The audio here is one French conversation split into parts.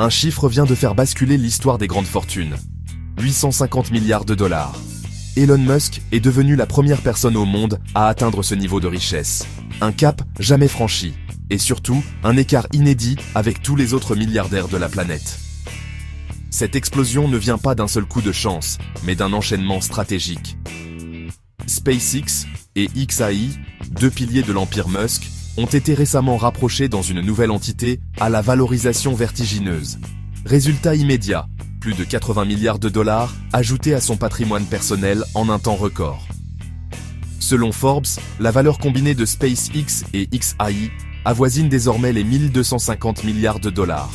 un chiffre vient de faire basculer l'histoire des grandes fortunes. 850 milliards de dollars. Elon Musk est devenu la première personne au monde à atteindre ce niveau de richesse. Un cap jamais franchi. Et surtout, un écart inédit avec tous les autres milliardaires de la planète. Cette explosion ne vient pas d'un seul coup de chance, mais d'un enchaînement stratégique. SpaceX et XAI, deux piliers de l'empire Musk, ont été récemment rapprochés dans une nouvelle entité à la valorisation vertigineuse. Résultat immédiat, plus de 80 milliards de dollars ajoutés à son patrimoine personnel en un temps record. Selon Forbes, la valeur combinée de SpaceX et XAI avoisine désormais les 1250 milliards de dollars.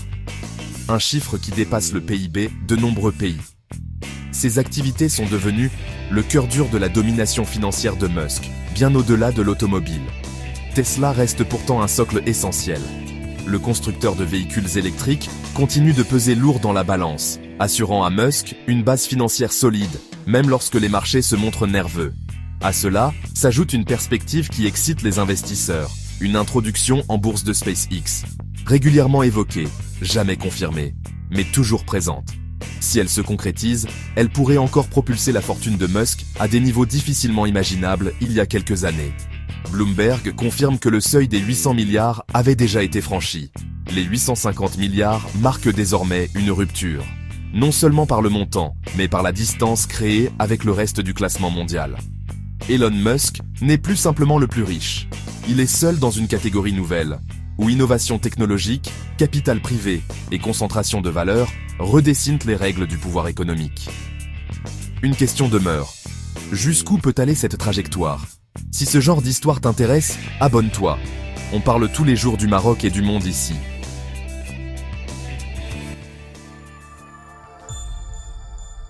Un chiffre qui dépasse le PIB de nombreux pays. Ces activités sont devenues le cœur dur de la domination financière de Musk, bien au-delà de l'automobile. Tesla reste pourtant un socle essentiel. Le constructeur de véhicules électriques continue de peser lourd dans la balance, assurant à Musk une base financière solide, même lorsque les marchés se montrent nerveux. À cela s'ajoute une perspective qui excite les investisseurs, une introduction en bourse de SpaceX. Régulièrement évoquée, jamais confirmée, mais toujours présente. Si elle se concrétise, elle pourrait encore propulser la fortune de Musk à des niveaux difficilement imaginables il y a quelques années. Bloomberg confirme que le seuil des 800 milliards avait déjà été franchi. Les 850 milliards marquent désormais une rupture. Non seulement par le montant, mais par la distance créée avec le reste du classement mondial. Elon Musk n'est plus simplement le plus riche. Il est seul dans une catégorie nouvelle, où innovation technologique, capital privé et concentration de valeur redessinent les règles du pouvoir économique. Une question demeure. Jusqu'où peut aller cette trajectoire ? Si ce genre d'histoire t'intéresse, abonne-toi. On parle tous les jours du Maroc et du monde ici.